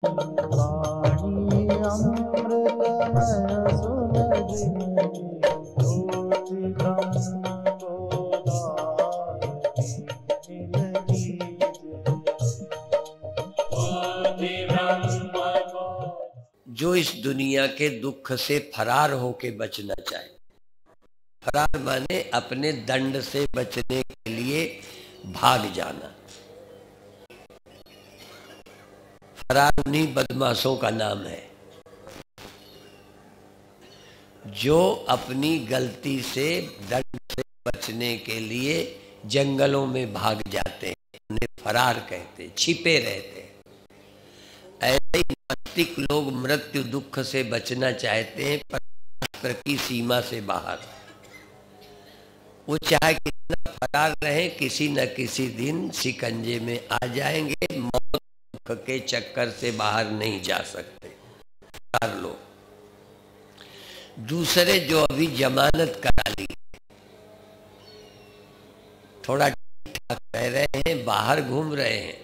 वाणी अमृतमय सुलभ ज्योति ब्रह्म बोधायति मिलगी जो इस दुनिया के दुख से फरार होके बचना चाहे, फरार माने अपने दंड से बचने के लिए भाग जाना। फरार उन्हीं बदमाशों का नाम है जो अपनी गलती से दंड से बचने के लिए जंगलों में भाग जाते हैं, उन्हें फरार कहते हैं, छिपे रहते हैं। ऐसे ही नास्तिक लोग मृत्यु दुख से बचना चाहते हैं, पर शास्त्र की सीमा से बाहर। वो चाहे कितना फरार रहे, किसी न किसी दिन शिकंजे में आ जाएंगे, मौत दुख के चक्कर से बाहर नहीं जा सकते फरार लोग। दूसरे जो अभी जमानत करा ली, थोड़ा ठीक ठाक रह रहे हैं, बाहर घूम रहे हैं,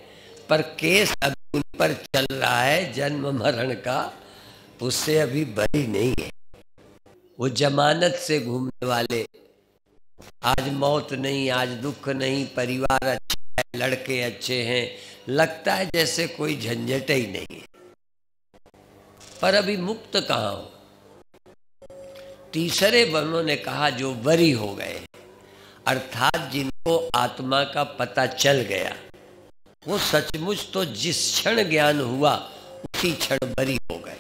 पर केस अभी उन पर चल रहा है जन्म मरण का, उससे अभी बरी नहीं है। वो जमानत से घूमने वाले, आज मौत नहीं, आज दुख नहीं, परिवार अच्छा है, लड़के अच्छे हैं, लगता है जैसे कोई झंझट ही नहीं है, पर अभी मुक्त कहाँ हो। तीसरे वर्णों ने कहा जो बरी हो गए, अर्थात जिनको आत्मा का पता चल गया, वो सचमुच तो जिस क्षण ज्ञान हुआ उसी क्षण बरी हो गए।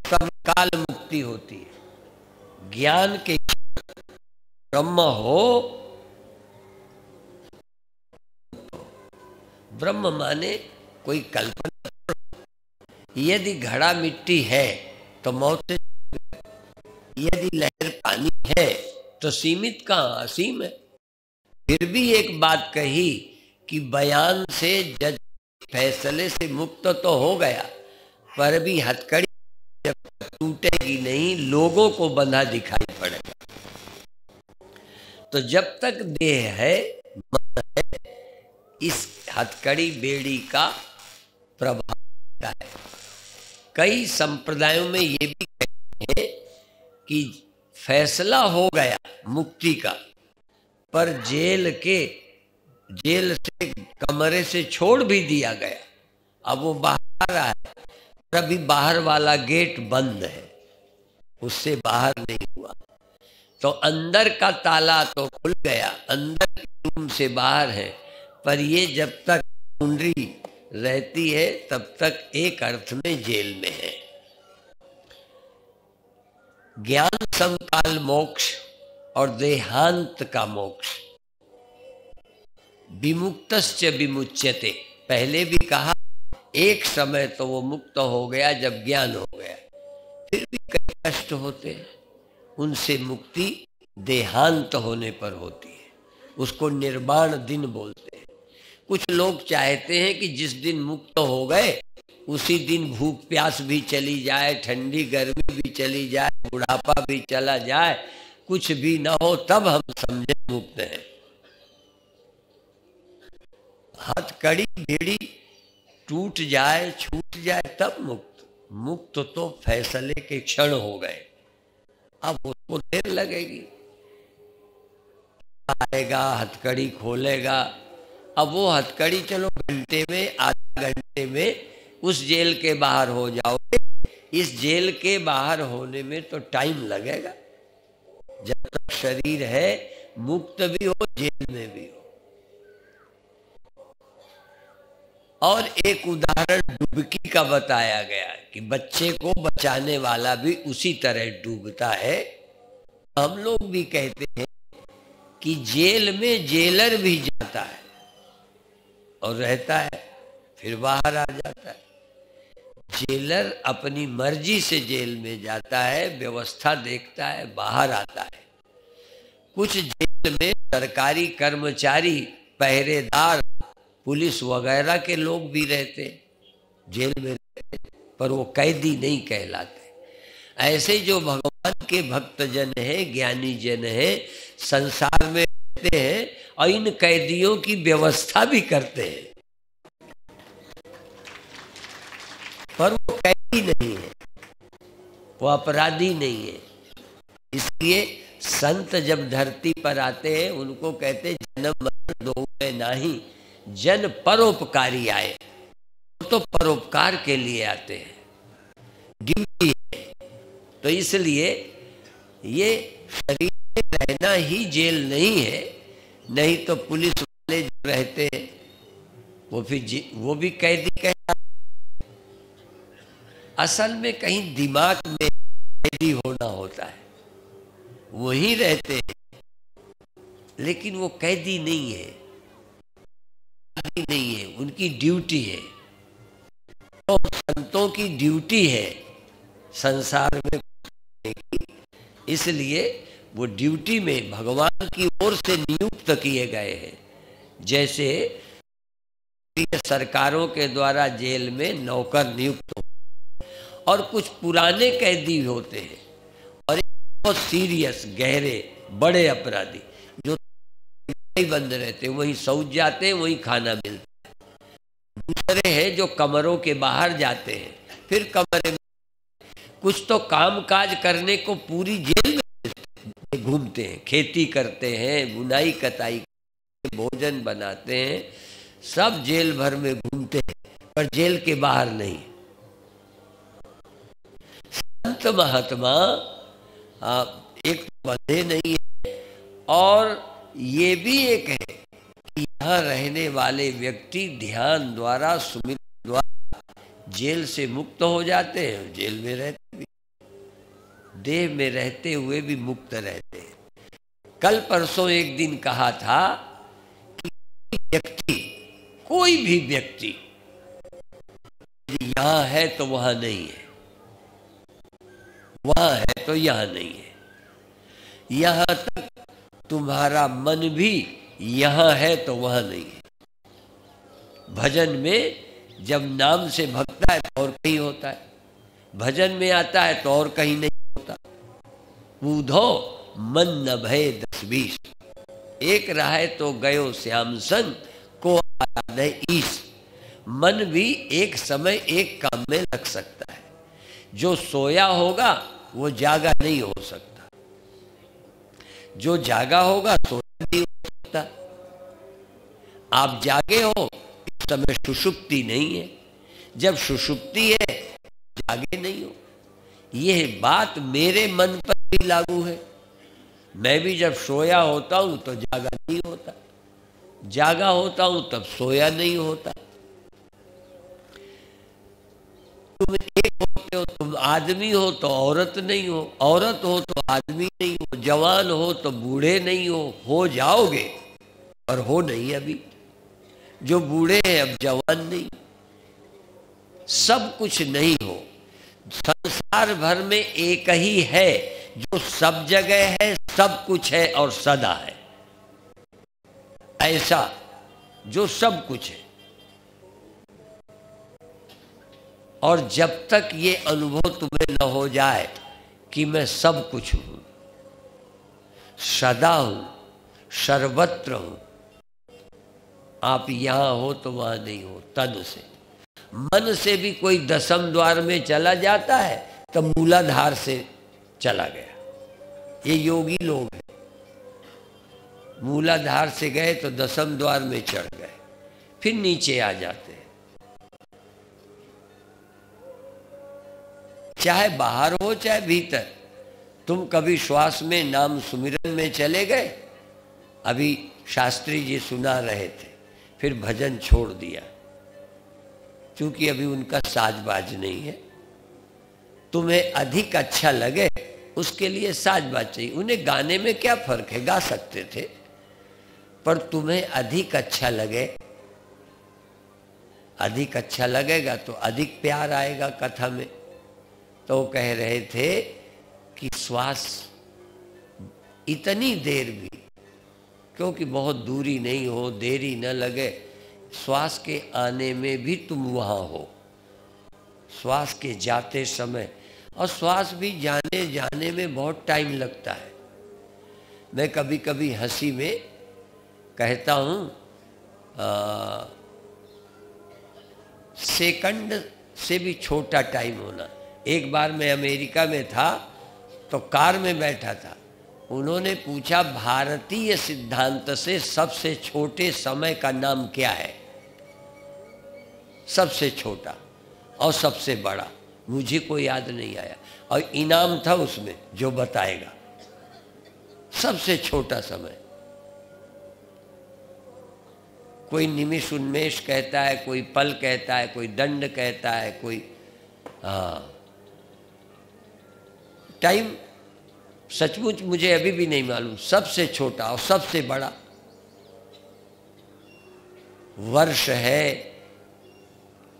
समकाल मुक्ति होती है, ज्ञान के ब्रह्म हो। ब्रह्म माने कोई कल्पना। यदि घड़ा मिट्टी है तो मौत से, यदि लहर पानी है तो सीमित कहाँ, असीम है। फिर भी एक बात कही कि बयान से जज फैसले से मुक्त तो हो गया, पर भी हथकड़ी जब तक टूटेगी नहीं, लोगों को बंधा दिखाई पड़ेगा। तो जब तक देह है, मन है, इस हथकड़ी बेड़ी का प्रभाव है। कई संप्रदायों में ये भी कहते हैं कि फैसला हो गया मुक्ति का, पर जेल से कमरे से छोड़ भी दिया गया, अब वो बाहर आया है, पर अभी बाहर वाला गेट बंद है, उससे बाहर नहीं हुआ। तो अंदर का ताला तो खुल गया, अंदर के रूम से बाहर है, पर ये जब तक कुंडली रहती है तब तक एक अर्थ में जेल में है। ज्ञान समकाल मोक्ष और देहांत का मोक्ष। विमुक्तश्च विमुच्यते, पहले भी कहा एक समय तो वो मुक्त हो गया जब ज्ञान हो गया, फिर भी कई कष्ट होते हैं, उनसे मुक्ति देहांत होने पर होती है, उसको निर्वाण दिन बोलते हैं। कुछ लोग चाहते हैं कि जिस दिन मुक्त हो गए उसी दिन भूख प्यास भी चली जाए, ठंडी गर्मी भी चली जाए, बुढ़ापा भी चला जाए, कुछ भी ना हो, तब हम समझे मुक्त हैं। हथकड़ी बेड़ी टूट जाए, छूट जाए, तब मुक्त। मुक्त तो फैसले के क्षण हो गए, अब उसको देर लगेगी। आएगा, हथकड़ी खोलेगा, अब वो हथकड़ी चलो घंटे में, आधे घंटे में उस जेल के बाहर हो जाओगे। इस जेल के बाहर होने में तो टाइम लगेगा, जब तक शरीर है मुक्त भी हो, जेल में भी हो। और एक उदाहरण डुबकी का बताया गया कि बच्चे को बचाने वाला भी उसी तरह डूबता है। हम लोग भी कहते हैं कि जेल में जेलर भी जाता है और रहता है, फिर बाहर आ जाता है। जेलर अपनी मर्जी से जेल में जाता है, व्यवस्था देखता है, बाहर आता है। कुछ जेल में सरकारी कर्मचारी, पहरेदार, पुलिस वगैरह के लोग भी रहते, जेल में रहते, पर वो कैदी नहीं कहलाते। ऐसे जो भगवान के भक्तजन हैं, ज्ञानी जन हैं, संसार में रहते हैं और इन कैदियों की व्यवस्था भी करते हैं, पर वो कैदी नहीं है, वो अपराधी नहीं है। इसलिए संत जब धरती पर आते हैं उनको कहते जन्म मरण दोए नाही, जन परोपकारी आए। तो परोपकार के लिए आते हैं, ड्यूटी है। तो इसलिए ये शरीर में रहना ही जेल नहीं है, नहीं तो पुलिस वाले जो रहते हैं वो भी कैदी कहलाते। असल में कहीं दिमाग में कैदी होना होता है, वही रहते हैं, लेकिन वो कैदी नहीं है, नहीं है, उनकी ड्यूटी है। तो संतों की ड्यूटी है संसार में, इसलिए वो ड्यूटी में भगवान की ओर से नियुक्त किए गए हैं। जैसे सरकारों के द्वारा जेल में नौकर नियुक्त हो, और कुछ पुराने कैदी होते हैं और बहुत सीरियस गहरे बड़े अपराधी जो बंद रहते हैं, वहीं सौच जाते हैं, वहीं खाना मिलता है। दूसरे हैं जो कमरों के बाहर जाते हैं, फिर कमरे में कुछ तो काम काज करने को पूरी जेल में घूमते हैं, खेती करते हैं, बुनाई कताई, भोजन बनाते हैं, सब जेल भर में घूमते हैं, पर जेल के बाहर नहीं। संत महात्मा एक तो बंधे नहीं है, और ये भी एक है कि यहाँ रहने वाले व्यक्ति ध्यान द्वारा सुमिरन द्वारा जेल से मुक्त हो जाते हैं, जेल में रहते भी, देह में रहते हुए भी मुक्त रहते हैं। कल परसों एक दिन कहा था कि व्यक्ति, कोई भी व्यक्ति यहाँ है तो वहां नहीं है, वहां है तो यहां नहीं है। यहां तक तुम्हारा मन भी यहां है तो वहां नहीं है। भजन में जब नाम से भगता है तो और कहीं होता है, भजन में आता है तो और कहीं नहीं होता। बूधो मन न भय 10-20, एक रहे तो गयो श्याम संग, को आया न ईश। मन भी एक समय एक काम में लग सकता है, जो सोया होगा वो जागा नहीं हो सकता, जो जागा होगा सोया नहीं हो सकता। आप जागे हो, इस समय सुषुप्ति नहीं है, जब सुषुप्ति है जागे नहीं हो। यह बात मेरे मन पर भी लागू है। मैं भी जब सोया होता हूं तो जागा नहीं होता, जागा होता हूं तब सोया नहीं होता। तुम एक होते हो, तुम आदमी हो तो औरत नहीं हो, औरत हो तो आदमी नहीं हो, जवान हो तो बूढ़े नहीं हो जाओगे, पर हो नहीं अभी। जो बूढ़े हैं अब जवान नहीं, सब कुछ नहीं हो। संसार भर में एक ही है जो सब जगह है, सब कुछ है और सदा है, ऐसा जो सब कुछ है। और जब तक ये अनुभव तुम्हें न हो जाए कि मैं सब कुछ हूं, सदा हूं, सर्वत्र हूं, आप यहां हो तो वहां नहीं हो। तन से, मन से भी कोई दशम द्वार में चला जाता है तो मूलाधार से चला गया। ये योगी लोग हैं, मूलाधार से गए तो दशम द्वार में चढ़ गए, फिर नीचे आ जाते हैं। चाहे बाहर हो चाहे भीतर, तुम कभी श्वास में नाम सुमिरन में चले गए। अभी शास्त्री जी सुना रहे थे, फिर भजन छोड़ दिया क्योंकि अभी उनका साजबाज नहीं है। तुम्हें अधिक अच्छा लगे उसके लिए साजबाज चाहिए। उन्हें गाने में क्या फर्क है, गा सकते थे, पर तुम्हें अधिक अच्छा लगे, अधिक अच्छा लगेगा तो अधिक प्यार आएगा कथा में। तो कह रहे थे कि श्वास इतनी देर भी, क्योंकि बहुत दूरी नहीं हो, देरी न लगे, श्वास के आने में भी तुम वहाँ हो, श्वास के जाते समय, और श्वास भी जाने में बहुत टाइम लगता है। मैं कभी कभी हंसी में कहता हूँ सेकंड से भी छोटा टाइम होना। एक बार मैं अमेरिका में था तो कार में बैठा था, उन्होंने पूछा भारतीय सिद्धांत से सबसे छोटे समय का नाम क्या है। सबसे छोटा और सबसे बड़ा मुझे कोई याद नहीं आया, और इनाम था उसमें जो बताएगा। सबसे छोटा समय कोई निमिष उन्मेष कहता है, कोई पल कहता है, कोई दंड कहता है, कोई टाइम सचमुच मुझे अभी भी नहीं मालूम। सबसे छोटा और सबसे बड़ा वर्ष है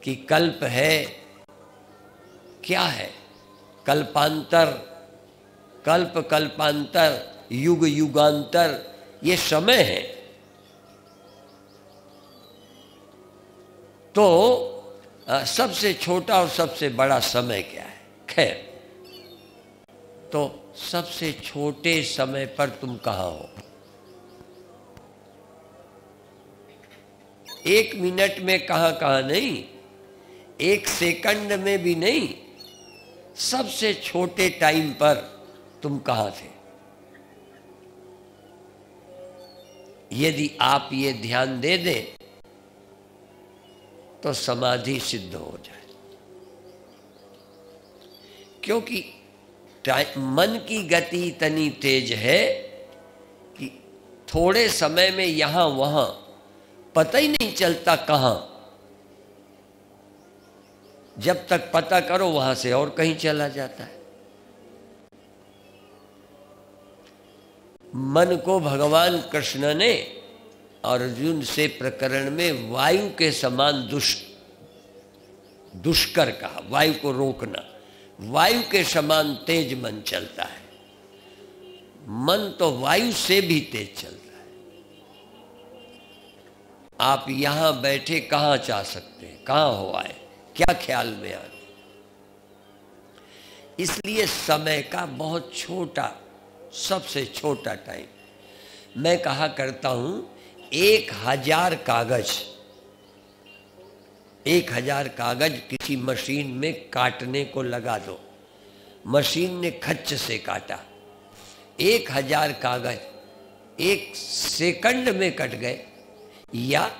कि कल्प है, क्या है? कल्पांतर, कल्प कल्पांतर, युग युगांतर, ये समय है। तो सबसे छोटा और सबसे बड़ा समय क्या है? खैर, तो सबसे छोटे समय पर तुम कहाँ हो? 1 मिनट में कहाँ नहीं, 1 सेकंड में भी नहीं, सबसे छोटे टाइम पर तुम कहाँ थे? यदि आप ये ध्यान दे दें तो समाधि सिद्ध हो जाए। क्योंकि मन की गति इतनी तेज है कि थोड़े समय में यहां वहां पता ही नहीं चलता कहां। जब तक पता करो वहां से और कहीं चला जाता है। मन को भगवान कृष्ण ने अर्जुन से प्रकरण में वायु के समान दुष्कर कहा। वायु को रोकना, वायु के समान तेज मन चलता है। मन तो वायु से भी तेज चलता है। आप यहां बैठे कहां जा सकते हैं? कहां हो आए? क्या ख्याल में आ? इसलिए समय का बहुत छोटा, सबसे छोटा टाइम। मैं कहा करता हूं 1000 कागज, 1000 कागज किसी मशीन में काटने को लगा दो। मशीन ने खच्च से काटा। 1000 कागज 1 सेकंड में कट गए या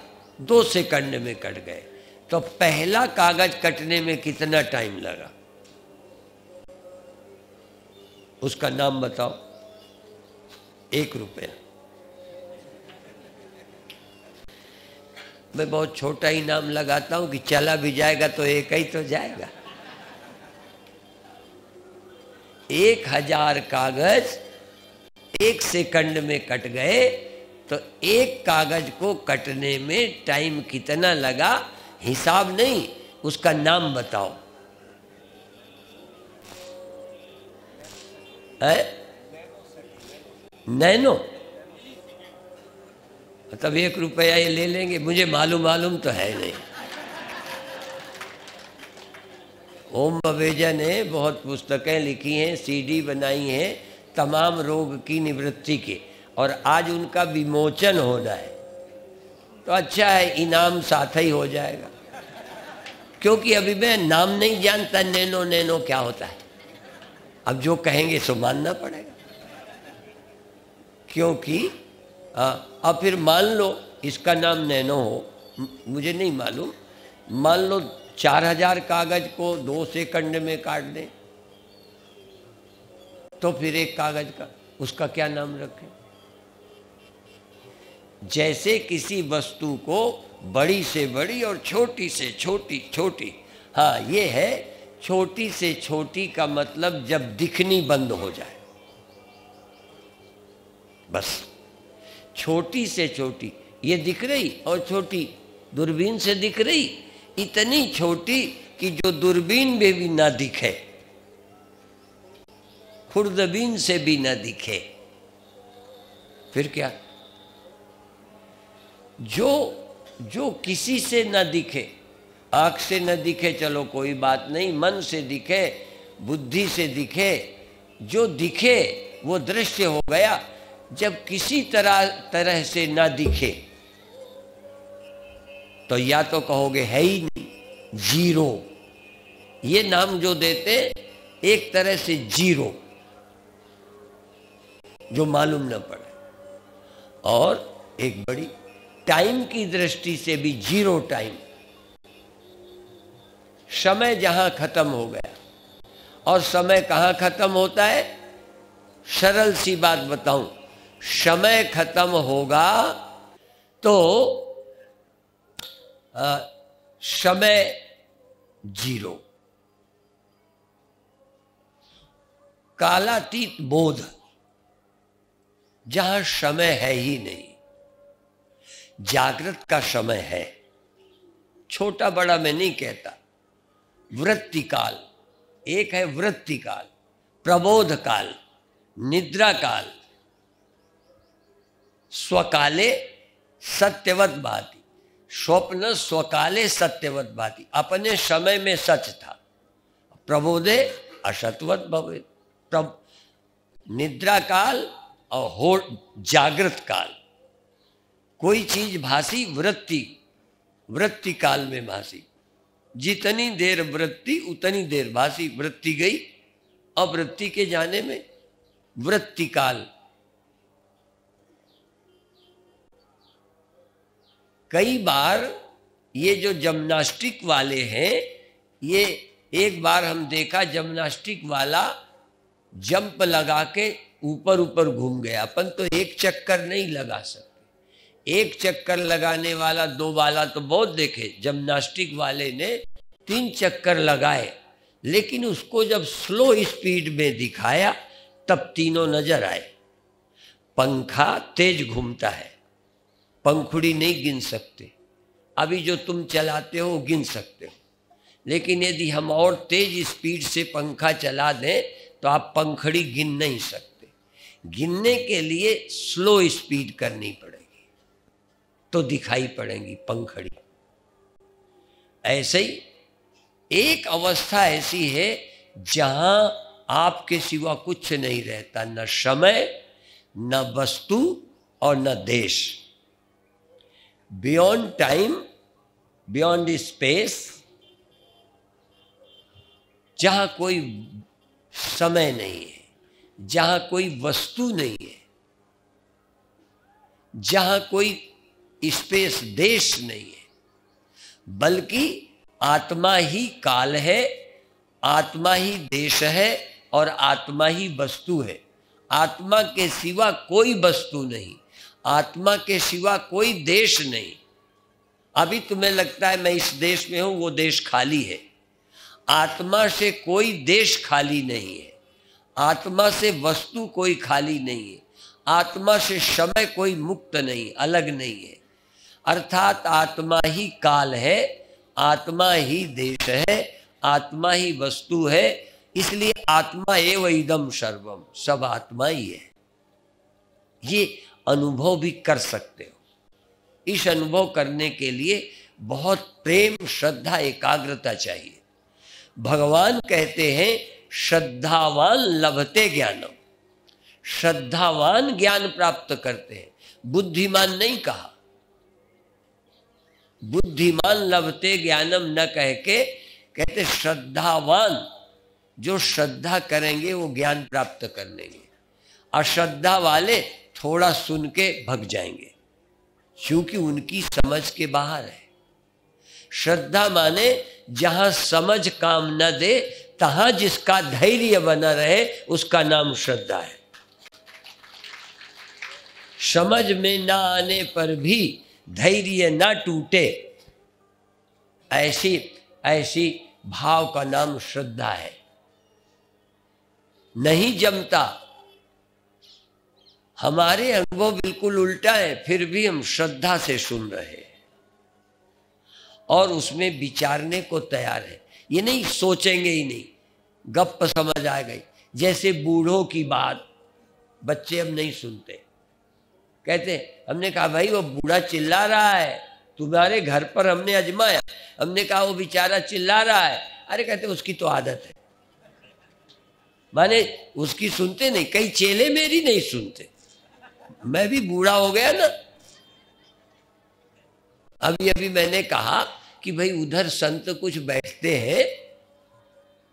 2 सेकंड में कट गए, तो पहला कागज कटने में कितना टाइम लगा? उसका नाम बताओ। 1 रुपया। मैं बहुत छोटा ही नाम लगाता हूं कि चला भी जाएगा तो एक ही तो जाएगा। 1000 कागज 1 सेकंड में कट गए, तो 1 कागज को कटने में टाइम कितना लगा? हिसाब नहीं, उसका नाम बताओ। नैनो। तब 1 रुपया ये ले लेंगे। मुझे मालूम तो है नहीं। ओम बवेजा ने बहुत पुस्तकें लिखी हैं, सीडी बनाई हैं तमाम रोग की निवृत्ति के, और आज उनका विमोचन होना है। तो अच्छा है, इनाम साथ ही हो जाएगा। क्योंकि अभी मैं नाम नहीं जानता नैनो नैनो क्या होता है। अब जो कहेंगे सो मानना पड़ेगा। क्योंकि अब फिर मान लो इसका नाम नैनो हो, मुझे नहीं मालूम, मान लो 4000 कागज को 2 सेकंड में काट दें, तो फिर 1 कागज का उसका क्या नाम रखें? जैसे किसी वस्तु को बड़ी से बड़ी और छोटी से छोटी छोटी, हाँ ये है छोटी से छोटी का मतलब जब दिखनी बंद हो जाए, बस। छोटी से छोटी ये दिख रही और छोटी दूरबीन से दिख रही, इतनी छोटी कि जो दूरबीन में भी ना दिखे, खुर्दबीन से भी ना दिखे। फिर क्या? जो किसी से न दिखे, आँख से न दिखे चलो कोई बात नहीं, मन से दिखे, बुद्धि से दिखे, जो दिखे वो दृश्य हो गया। जब किसी तरह से ना दिखे तो या तो कहोगे है ही नहीं, जीरो। ये नाम जो देते एक तरह से जीरो, जो मालूम न पड़े। और एक बड़ी टाइम की दृष्टि से भी जीरो टाइम, समय जहां खत्म हो गया। और समय कहां खत्म होता है? सरल सी बात बताऊं, समय खत्म होगा तो समय जीरो। कालातीत बोध, जहां समय है ही नहीं। जागृत का समय है, छोटा बड़ा मैं नहीं कहता। वृत्ति काल एक है, वृत्ति काल, प्रबोध काल, निद्रा काल, स्वकाले सत्यवत भाति, स्वप्न स्वकाले सत्यवत भाति, अपने समय में सच था। प्रबोधे असतवत भवे, निद्रा काल और हो जागृत काल। कोई चीज भासी वृत्ति काल में भासी, जितनी देर वृत्ति उतनी देर भासी। वृत्ति गई, अब वृत्ति के जाने में वृत्ति काल। कई बार ये जो जिम्नास्टिक वाले हैं, ये एक बार हम देखा जिम्नास्टिक वाला जंप लगा के ऊपर ऊपर घूम गया। अपन तो एक चक्कर नहीं लगा सकते, एक चक्कर लगाने वाला दो वाला तो बहुत देखे। जिम्नास्टिक वाले ने 3 चक्कर लगाए, लेकिन उसको जब स्लो स्पीड में दिखाया तब तीनों नजर आए। पंखा तेज घूमता है, पंखुड़ी नहीं गिन सकते। अभी जो तुम चलाते हो गिन सकते हो, लेकिन यदि हम और तेज स्पीड से पंखा चला दें तो आप पंखड़ी गिन नहीं सकते। गिनने के लिए स्लो स्पीड करनी पड़ेगी तो दिखाई पड़ेगी पंखड़ी। ऐसे ही एक अवस्था ऐसी है जहां आपके सिवा कुछ नहीं रहता, न समय, न वस्तु और न देश। बियॉन्ड टाइम, बियॉन्ड स्पेस, जहां कोई समय नहीं है, जहां कोई वस्तु नहीं है, जहां कोई स्पेस देश नहीं है, बल्कि आत्मा ही काल है, आत्मा ही देश है और आत्मा ही वस्तु है। आत्मा के सिवा कोई वस्तु नहीं, आत्मा के सिवा कोई देश नहीं। अभी तुम्हें लगता है मैं इस देश में हूं, वो देश खाली है। आत्मा से कोई देश खाली नहीं है, आत्मा से वस्तु कोई खाली नहीं है, आत्मा से समय कोई मुक्त नहीं, अलग नहीं है। अर्थात आत्मा ही काल है, आत्मा ही देश है, आत्मा ही वस्तु है। इसलिए आत्मा एव इदम सर्वम, सब आत्मा ही है। ये अनुभव भी कर सकते हो। इस अनुभव करने के लिए बहुत प्रेम, श्रद्धा, एकाग्रता चाहिए। भगवान कहते हैं श्रद्धावान लभते ज्ञानम, श्रद्धावान ज्ञान प्राप्त करते हैं, बुद्धिमान नहीं कहा। बुद्धिमान लभते ज्ञानम न कह के कहते श्रद्धावान, जो श्रद्धा करेंगे वो ज्ञान प्राप्त कर लेंगे। अश्रद्धा वाले थोड़ा सुन के भग जाएंगे, क्योंकि उनकी समझ के बाहर है। श्रद्धा माने जहां समझ काम न दे, तहां जिसका धैर्य बना रहे, उसका नाम श्रद्धा है। समझ में ना आने पर भी धैर्य ना टूटे, ऐसी भाव का नाम श्रद्धा है। नहीं जमता, हमारे अनुभव बिल्कुल उल्टा है, फिर भी हम श्रद्धा से सुन रहे हैं और उसमें विचारने को तैयार है। ये नहीं सोचेंगे ही नहीं, गप समझ आ गई। जैसे बूढ़ों की बात बच्चे अब नहीं सुनते। कहते हमने कहा भाई वो बूढ़ा चिल्ला रहा है, तुम्हारे घर पर हमने अजमाया, हमने कहा वो बेचारा चिल्ला रहा है। अरे कहते उसकी तो आदत है, माने उसकी सुनते नहीं। कई चेले मेरी नहीं सुनते, मैं भी बूढ़ा हो गया ना। अभी अभी मैंने कहा कि भाई उधर संत कुछ बैठते हैं,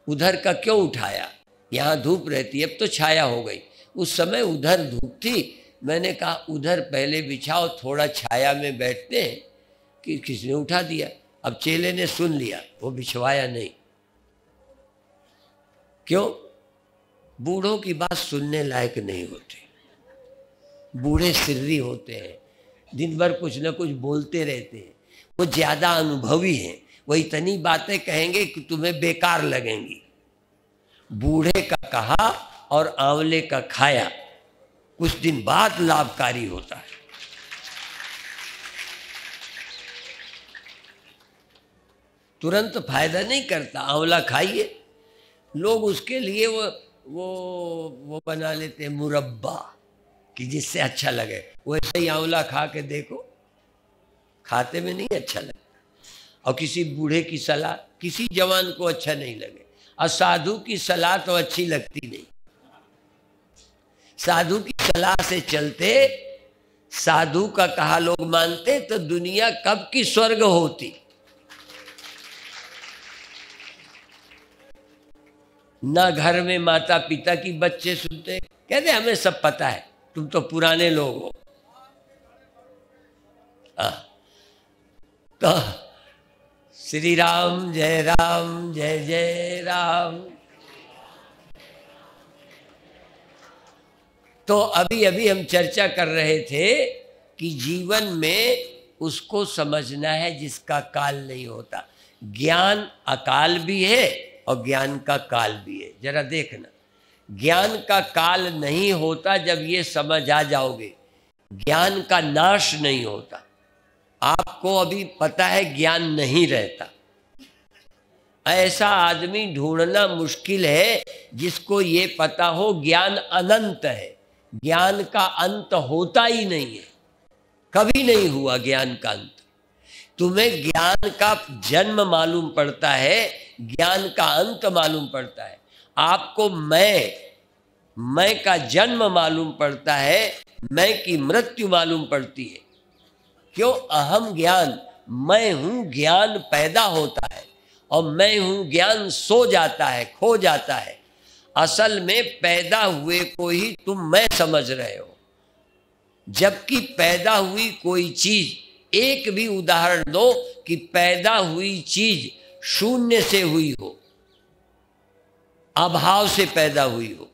उधर का क्यों उठाया, यहाँ धूप रहती है, अब तो छाया हो गई, उस समय उधर धूप थी। मैंने कहा उधर पहले बिछाओ, थोड़ा छाया में बैठते हैं, कि किसने उठा दिया। अब चेले ने सुन लिया, वो बिछवाया नहीं। क्यों? बूढ़ों की बात सुनने लायक नहीं होती। बूढ़े सिर्री होते हैं, दिन भर कुछ न कुछ बोलते रहते हैं, वो ज्यादा अनुभवी हैं, वो इतनी बातें कहेंगे कि तुम्हें बेकार लगेंगी। बूढ़े का कहा और आंवले का खाया कुछ दिन बाद लाभकारी होता है। तुरंत फायदा नहीं करता। आंवला खाइए, लोग उसके लिए वो बना लेते हैं मुरब्बा, कि जिससे अच्छा लगे। वैसे ही आंवला खा के देखो, खाते में नहीं अच्छा लगे। और किसी बूढ़े की सलाह किसी जवान को अच्छा नहीं लगे, और साधु की सलाह तो अच्छी लगती नहीं। साधु की सलाह से चलते, साधु का कहा लोग मानते, तो दुनिया कब की स्वर्ग होती। ना घर में माता पिता की बच्चे सुनते, कहते हमें सब पता है, तुम तो पुराने लोग हो। तो श्री राम जय जय राम। तो अभी अभी हम चर्चा कर रहे थे कि जीवन में उसको समझना है जिसका काल नहीं होता। ज्ञान अकाल भी है और ज्ञान का काल भी है। जरा देखना, ज्ञान का काल नहीं होता जब ये समझ आ जाओगे। ज्ञान का नाश नहीं होता। आपको अभी पता है ज्ञान नहीं रहता। ऐसा आदमी ढूंढना मुश्किल है जिसको ये पता हो ज्ञान अनंत है। ज्ञान का अंत होता ही नहीं है, कभी नहीं हुआ ज्ञान का अंत। तुम्हें ज्ञान का जन्म मालूम पड़ता है, ज्ञान का अंत मालूम पड़ता है। आपको मैं का जन्म मालूम पड़ता है, मैं की मृत्यु मालूम पड़ती है। क्यों? अहम ज्ञान, मैं हूं ज्ञान पैदा होता है, और मैं हूं ज्ञान सो जाता है, खो जाता है। असल में पैदा हुए को ही तुम मैं समझ रहे हो, जबकि पैदा हुई कोई चीज, एक भी उदाहरण दो कि पैदा हुई चीज शून्य से हुई हो, अभाव से पैदा हुई हो,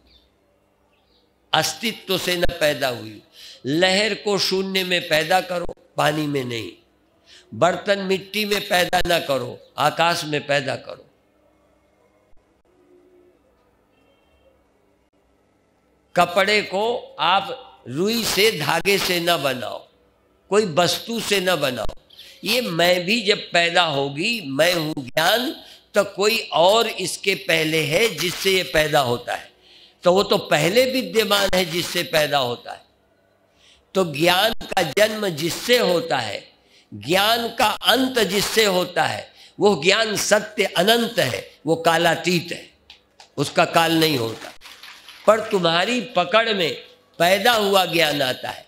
अस्तित्व से न पैदा हुई हो। लहर को शून्य में पैदा करो, पानी में नहीं। बर्तन मिट्टी में पैदा न करो, आकाश में पैदा करो। कपड़े को आप रुई से, धागे से न बनाओ, कोई वस्तु से न बनाओ। ये मैं भी जब पैदा होगी, मैं हूं ज्ञान, तो कोई और इसके पहले है जिससे ये पैदा होता है, तो वो तो पहले विद्यमान है जिससे पैदा होता है। तो ज्ञान का जन्म जिससे होता है, ज्ञान का अंत जिससे होता है, वो ज्ञान सत्य अनंत है, वो कालातीत है, उसका काल नहीं होता। पर तुम्हारी पकड़ में पैदा हुआ ज्ञान आता है।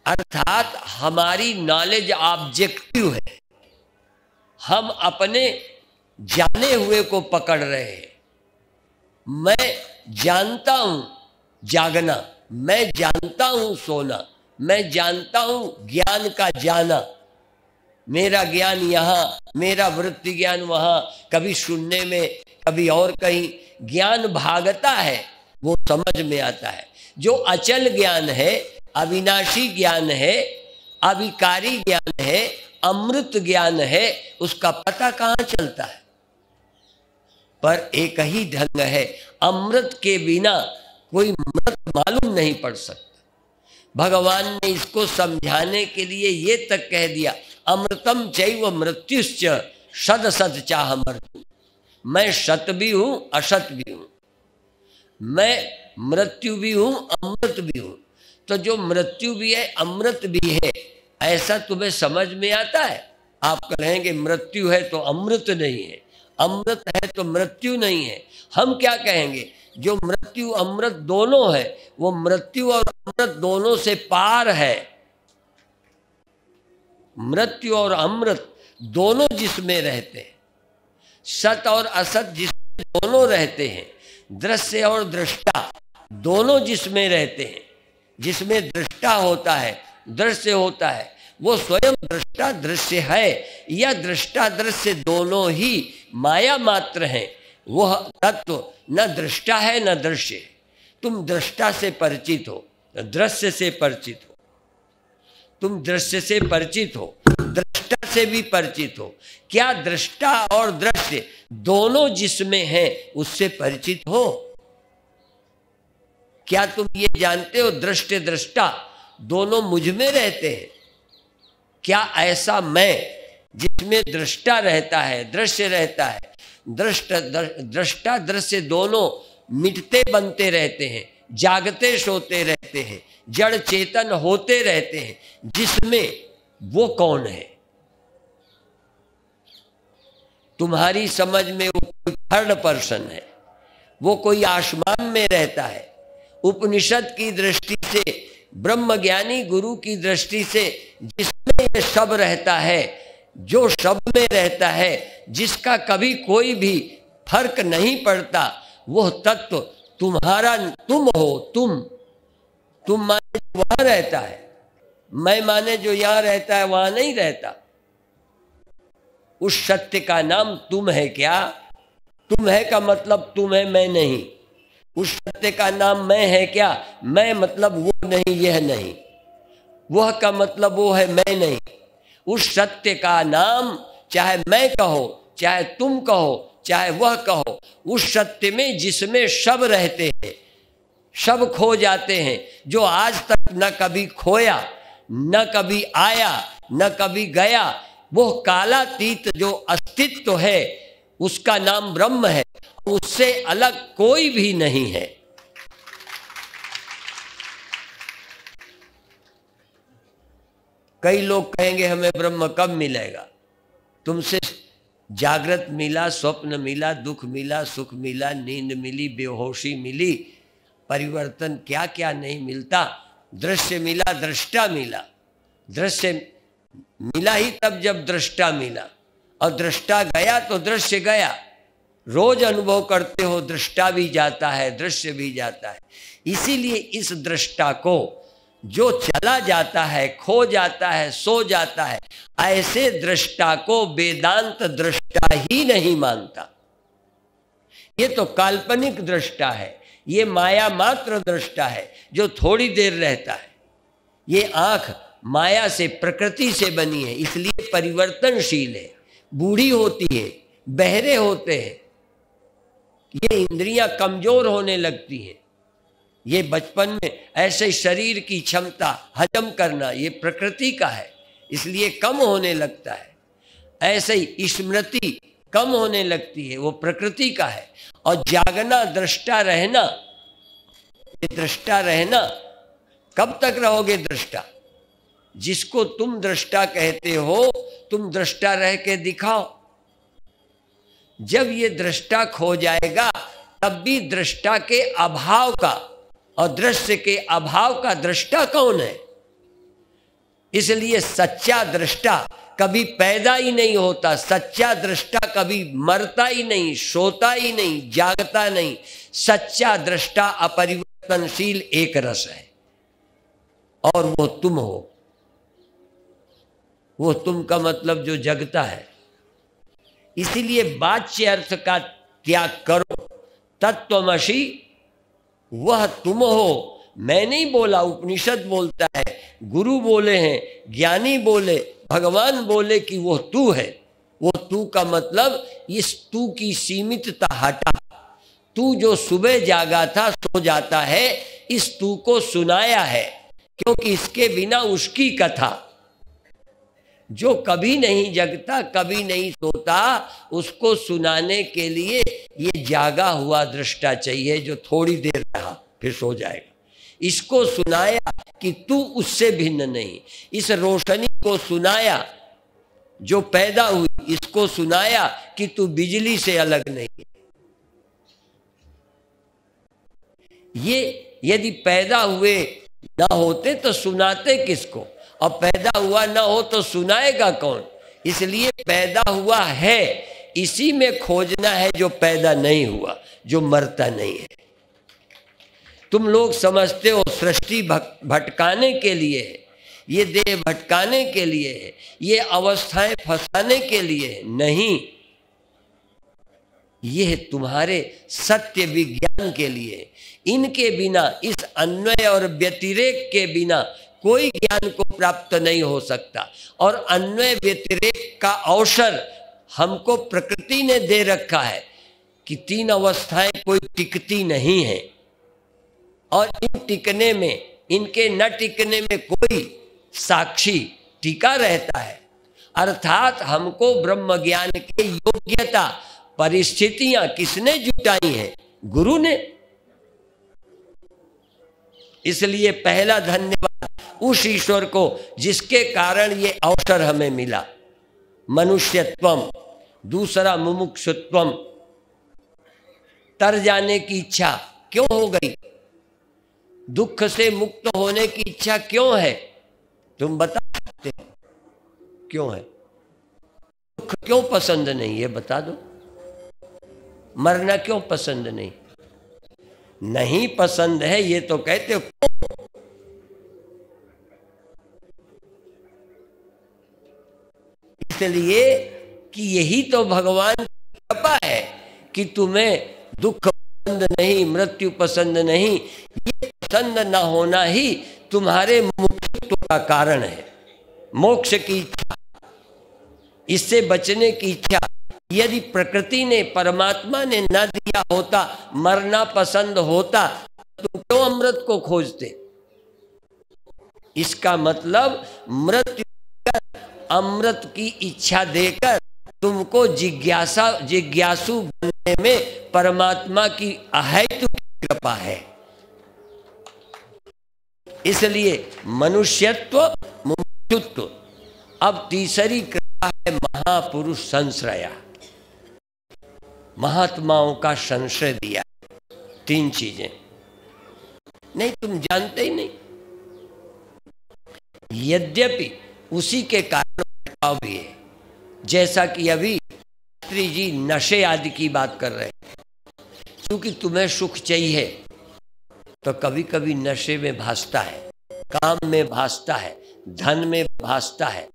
अर्थात हमारी नॉलेज ऑब्जेक्टिव है, हम अपने जाने हुए को पकड़ रहे हैं। मैं जानता हूं जागना, मैं जानता हूं सोना, मैं जानता हूं ज्ञान का जाना। मेरा ज्ञान यहाँ, मेरा वृत्ति ज्ञान वहाँ, कभी सुनने में, कभी और कहीं। ज्ञान भागता है, वो समझ में आता है। जो अचल ज्ञान है, अविनाशी ज्ञान है, अविकारी ज्ञान है, अमृत ज्ञान है, उसका पता कहाँ चलता है? पर एक ही ढंग है, अमृत के बिना कोई मृत मालूम नहीं पड़ सकता। भगवान ने इसको समझाने के लिए ये तक कह दिया, अमृतम चैव मृत्युश्च सद सद चाह मृत्यु। मैं सत भी हूं, असत भी हूं, मैं मृत्यु भी हूं, अमृत भी हूं। तो जो मृत्यु भी है, अमृत भी है, ऐसा तुम्हें समझ में आता है? आप कहेंगे मृत्यु है तो अमृत नहीं है, अमृत है तो मृत्यु नहीं है। हम क्या कहेंगे? जो मृत्यु अमृत दोनों है, वो मृत्यु और अमृत दोनों से पार है। मृत्यु और अमृत दोनों जिसमें रहते हैं, सत और असत जिसमें दोनों रहते हैं, दृश्य और दृष्टा दोनों जिसमें रहते हैं, जिसमें दृष्टा होता है, दृश्य होता है, वो स्वयं दृष्टा दृश्य है या दृष्टा दृश्य दोनों ही माया मात्र हैं। वह तत्व न दृष्टा है न दृश्य है। तुम दृष्टा से परिचित हो, दृश्य से परिचित हो, तुम दृश्य से परिचित हो, दृष्टा से भी परिचित हो। क्या दृष्टा और दृश्य दोनों जिसमें हैं उससे परिचित हो? क्या तुम ये जानते हो दृष्टि दृष्टा दोनों मुझ में रहते हैं? क्या ऐसा मैं जिसमें दृष्टा रहता है, दृश्य रहता है, दृष्टा दृश्य दोनों मिटते बनते रहते हैं, जागते सोते रहते हैं, जड़ चेतन होते रहते हैं, जिसमें वो कौन है? तुम्हारी समझ में वो कोई थर्ड पर्सन है, वो कोई आसमान में रहता है। उपनिषद की दृष्टि से, ब्रह्मज्ञानी गुरु की दृष्टि से जिसमें ये सब रहता है, जो सब में रहता है, जिसका कभी कोई भी फर्क नहीं पड़ता, वह तत्व तुम्हारा तुम हो। तुम माने जो वहां रहता है, मैं माने जो यहां रहता है वहां नहीं रहता। उस सत्य का नाम तुम है क्या? तुम है का मतलब तुम है, मैं नहीं। उस सत्य का नाम मैं है क्या? मैं मतलब वो नहीं, यह नहीं। वह का मतलब वो है, मैं नहीं। उस सत्य का नाम चाहे मैं कहो, चाहे तुम कहो, चाहे वह कहो, उस सत्य में जिसमें सब रहते हैं, सब खो जाते हैं, जो आज तक न कभी खोया, न कभी आया, न कभी गया, वो कालातीत जो अस्तित्व है उसका नाम ब्रह्म है। उससे अलग कोई भी नहीं है। कई लोग कहेंगे हमें ब्रह्म कब मिलेगा? तुमसे जागृत मिला, स्वप्न मिला, दुख मिला, सुख मिला, नींद मिली, बेहोशी मिली, परिवर्तन क्या क्या नहीं मिलता। दृश्य मिला, दृष्टा मिला। दृश्य मिला ही तब जब दृष्टा मिला, और दृष्टा गया तो दृश्य गया। रोज अनुभव करते हो, दृष्टा भी जाता है, दृश्य भी जाता है। इसीलिए इस दृष्टा को जो चला जाता है, खो जाता है, सो जाता है, ऐसे दृष्टा को वेदांत दृष्टा ही नहीं मानता। ये तो काल्पनिक दृष्टा है, ये माया मात्र दृष्टा है जो थोड़ी देर रहता है। ये आंख माया से, प्रकृति से बनी है, इसलिए परिवर्तनशील है, बूढ़ी होती है, बहरे होते हैं, ये इंद्रियां कमजोर होने लगती हैं। ये बचपन में ऐसे शरीर की क्षमता हजम करना ये प्रकृति का है, इसलिए कम होने लगता है। ऐसे ही स्मृति कम होने लगती है, वो प्रकृति का है। और जागना, दृष्टा रहना, ये दृष्टा रहना, कब तक रहोगे दृष्टा? जिसको तुम दृष्टा कहते हो, तुम दृष्टा रह के दिखाओ। जब ये दृष्टा खो जाएगा तब भी दृष्टा के अभाव का और दृश्य के अभाव का दृष्टा कौन है? इसलिए सच्चा दृष्टा कभी पैदा ही नहीं होता, सच्चा दृष्टा कभी मरता ही नहीं, सोता ही नहीं, जागता नहीं। सच्चा दृष्टा अपरिवर्तनशील एक रस है, और वो तुम हो। वो तुम का मतलब जो जगता है। इसीलिए वाच्य अर्थ का त्याग करो। तत्वमसि वह तुम हो। मैं नहीं बोला, उपनिषद बोलता है, गुरु बोले हैं, ज्ञानी बोले, भगवान बोले कि वो तू है। वो तू का मतलब इस तू की सीमितता हटा। तू जो सुबह जागा था, सो जाता है, इस तू को सुनाया है, क्योंकि इसके बिना उसकी कथा। जो कभी नहीं जगता, कभी नहीं सोता, उसको सुनाने के लिए ये जागा हुआ दृष्टा चाहिए, जो थोड़ी देर रहा फिर सो जाएगा। इसको सुनाया कि तू उससे भिन्न नहीं। इस रोशनी को सुनाया जो पैदा हुई, इसको सुनाया कि तू बिजली से अलग नहीं। ये यदि पैदा हुए ना होते तो सुनाते किसको, और पैदा हुआ ना हो तो सुनाएगा कौन। इसलिए पैदा हुआ है, इसी में खोजना है जो पैदा नहीं हुआ, जो मरता नहीं है। तुम लोग समझते हो सृष्टि भटकाने के लिए है, ये देह भटकाने के लिए है, ये अवस्थाएं फंसाने के लिए है। नहीं, ये तुम्हारे सत्य विज्ञान के लिए। इनके बिना, इस अन्वय और व्यतिरेक के बिना कोई ज्ञान को प्राप्त नहीं हो सकता। और अन्वय व्यतिरेक का अवसर हमको प्रकृति ने दे रखा है कि तीन अवस्थाएं कोई टिकती नहीं है, और इन टिकने में, इनके न टिकने में कोई साक्षी टिका रहता है। अर्थात हमको ब्रह्म ज्ञान के योग्यता, परिस्थितियां किसने जुटाई हैं? गुरु ने। इसलिए पहला धन्यवाद उस ईश्वर को जिसके कारण ये अवसर हमें मिला, मनुष्यत्वम। दूसरा मुमुक्षुत्वम, तर जाने की इच्छा क्यों हो गई? दुख से मुक्त होने की इच्छा क्यों है? तुम बता सकते हो क्यों है? दुख क्यों पसंद नहीं, ये बता दो। मरना क्यों पसंद नहीं? नहीं पसंद है ये तो कहते हो। इसलिए कि यही तो भगवान की कृपा है कि तुम्हें दुख पसंद नहीं, मृत्यु पसंद नहीं। ये पसंद न होना ही तुम्हारे मुक्तित्व का कारण है। मोक्ष की इच्छा, इससे बचने की इच्छा। यदि प्रकृति ने, परमात्मा ने न दिया होता, मरना पसंद होता, तो क्यों अमृत को खोजते? इसका मतलब मृत्यु अमृत की इच्छा देकर तुमको जिज्ञासु बनने में परमात्मा की अहेतुक कृपा है। इसलिए मनुष्यत्व, मुमुक्षुत्व। अब तीसरी कृपा है महापुरुष संश्रया, महात्माओं का संश्रय दिया। तीन चीजें नहीं, तुम जानते ही नहीं। यद्यपि उसी के कारण भी है, जैसा कि अभी शास्त्री जी नशे आदि की बात कर रहे हैं। क्योंकि तुम्हें सुख चाहिए तो कभी कभी नशे में भासता है, काम में भासता है, धन में भासता है,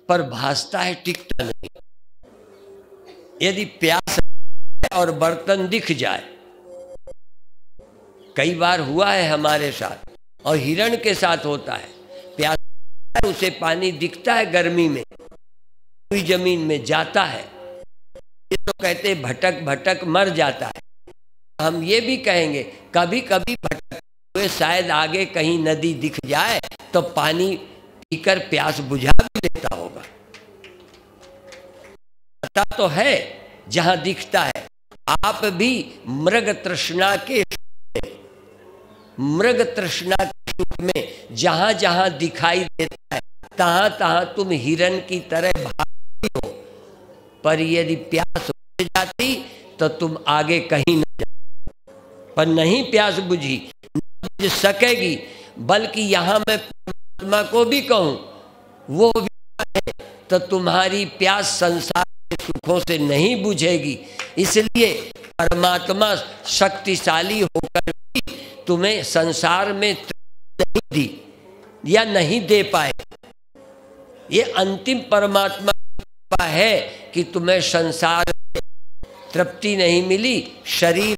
पर भासता है, टिकता नहीं। यदि प्यास और बर्तन दिख जाए, कई बार हुआ है हमारे साथ, और हिरण के साथ होता है। प्यास, उसे पानी दिखता है गर्मी में, कोई जमीन में जाता है, ये तो कहते भटक भटक मर जाता है। हम ये भी कहेंगे कभी कभी भटक हुए शायद आगे कहीं नदी दिख जाए तो पानी पीकर प्यास बुझा भी लेता होगा। पता तो है जहां दिखता है। आप भी मृग तृष्णा के सुख में जहां जहां दिखाई देता है, तहां तहां तुम हिरण की तरह भागती हो। पर यदि प्यास बुझ जाती तो तुम आगे कहीं न जाओ। पर नहीं प्यास बुझी, न बुझ सकेगी। बल्कि यहां मैं परमात्मा को भी कहूं, वो भी है, तो तुम्हारी प्यास संसार के सुखों से नहीं बुझेगी। इसलिए परमात्मा शक्तिशाली होकर भी तुम्हें संसार में नहीं दी या नहीं दे पाए। ये अंतिम परमात्मा की कृपा है कि तुम्हें संसार में तृप्ति नहीं मिली, शरीर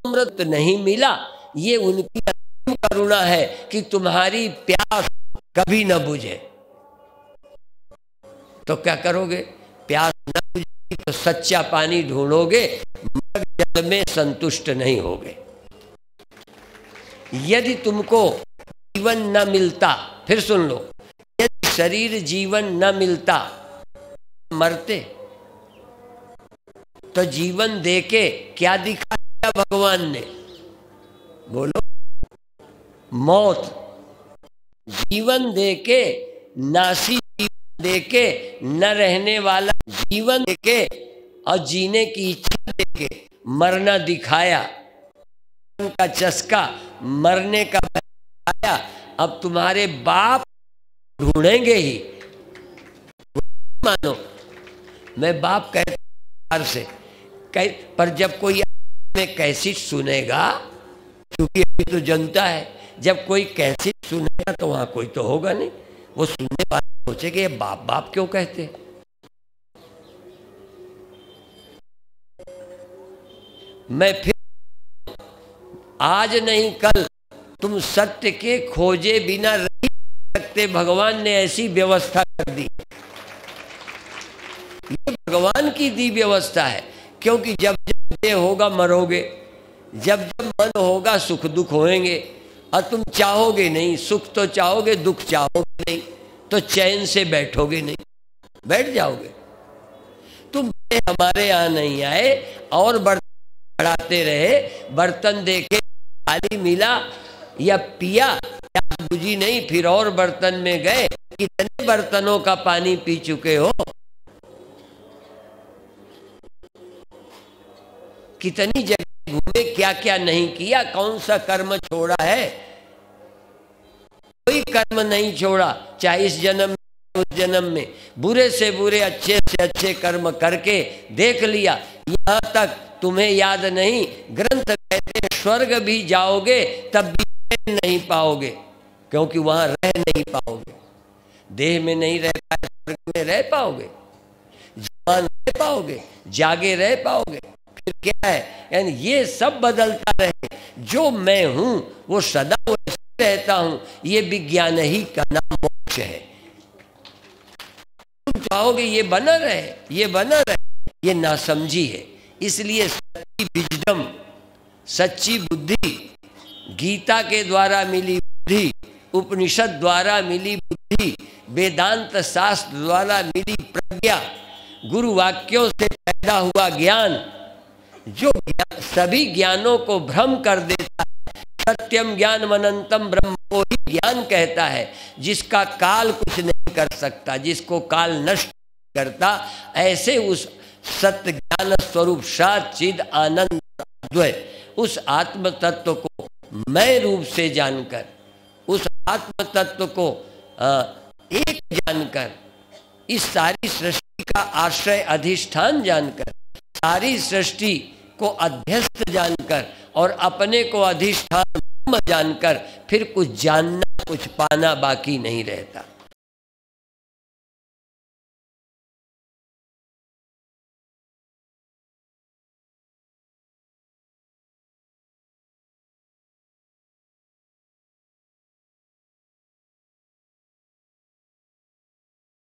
अमृत नहीं मिला। ये उनकी अंतिम करुणा है कि तुम्हारी प्यास कभी न बुझे। तो क्या करोगे? प्यास न बुझेगी तो सच्चा पानी ढूंढोगे, मग जल में संतुष्ट नहीं होगे। यदि तुमको जीवन न मिलता, फिर सुन लो, यदि शरीर जीवन न मिलता, मरते। तो जीवन देके क्या दिखाया भगवान ने? बोलो। मौत। जीवन देके, नासी जीवन देके, न रहने वाला जीवन देके और जीने की इच्छा देके मरना दिखाया। का चस्का मरने का आया, अब तुम्हारे बाप ढूंढेंगे ही। मानो मैं बाप कहता से पर जब कोई में कैसेट सुनेगा, क्योंकि अभी तो जनता है, जब कोई कैसेट सुनेगा तो वहां कोई तो होगा नहीं, वो सुनने वाले सोचेंगे ये बाप बाप क्यों कहते हैं। मैं फिर आज नहीं कल तुम सत्य के खोजे बिना रह सकते, भगवान ने ऐसी व्यवस्था कर दी। ये भगवान की दी व्यवस्था है, क्योंकि जब जब ये होगा मरोगे, जब जब मन होगा सुख दुख होंगे, और तुम चाहोगे नहीं, सुख तो चाहोगे दुख चाहोगे नहीं, तो चैन से बैठोगे नहीं, बैठ जाओगे। तुम हमारे यहाँ नहीं आए और बर्तन बढ़ाते रहे, बर्तन देखे खाली मिला या पिया या बुझी नहीं, फिर और बर्तन में गए, कितने बर्तनों का पानी पी चुके हो, कितनी जगह घूमे, क्या क्या नहीं किया, कौन सा कर्म छोड़ा है। कोई कर्म नहीं छोड़ा, चाहे इस जन्म में उस जन्म में, बुरे से बुरे अच्छे से अच्छे कर्म करके देख लिया। यहाँ तक तुम्हें याद नहीं, ग्रंथ कहते हैं स्वर्ग भी जाओगे तब भी नहीं पाओगे, क्योंकि वहां रह नहीं पाओगे। देह में नहीं रह पाए, स्वर्ग में रह पाओगे, जवान रह पाओगे, जागे रह पाओगे। फिर क्या है, यानी ये सब बदलता रहे, जो मैं हूं वो सदा वैसे रहता हूं, ये विज्ञान ही का नाम मोक्ष है। तुम चाहोगे ये बना रहे, ये बना रहे, ये नासमझी है। इसलिए सच्ची विजडम, सच्ची बुद्धि, गीता के द्वारा मिली बुद्धि, उपनिषद द्वारा मिली बुद्धि, वेदांत शास्त्र द्वारा मिली प्रज्ञा, गुरु वाक्यों से पैदा हुआ ज्ञान, जो सभी ज्ञानों को भ्रम कर देता है। सत्यम ज्ञान अनंतम ब्रह्म को ही ज्ञान कहता है, जिसका काल कुछ नहीं कर सकता, जिसको काल नष्ट करता। ऐसे उस सत्य ज्ञान स्वरूप सत चिद आनंद अद्वैत उस आत्म तत्व को मैं रूप से जानकर, उस आत्म तत्व को एक जानकर, इस सारी सृष्टि का आश्रय अधिष्ठान जानकर, सारी सृष्टि को अध्यस्त जानकर और अपने को अधिष्ठान जानकर, फिर कुछ जानना कुछ पाना बाकी नहीं रहता।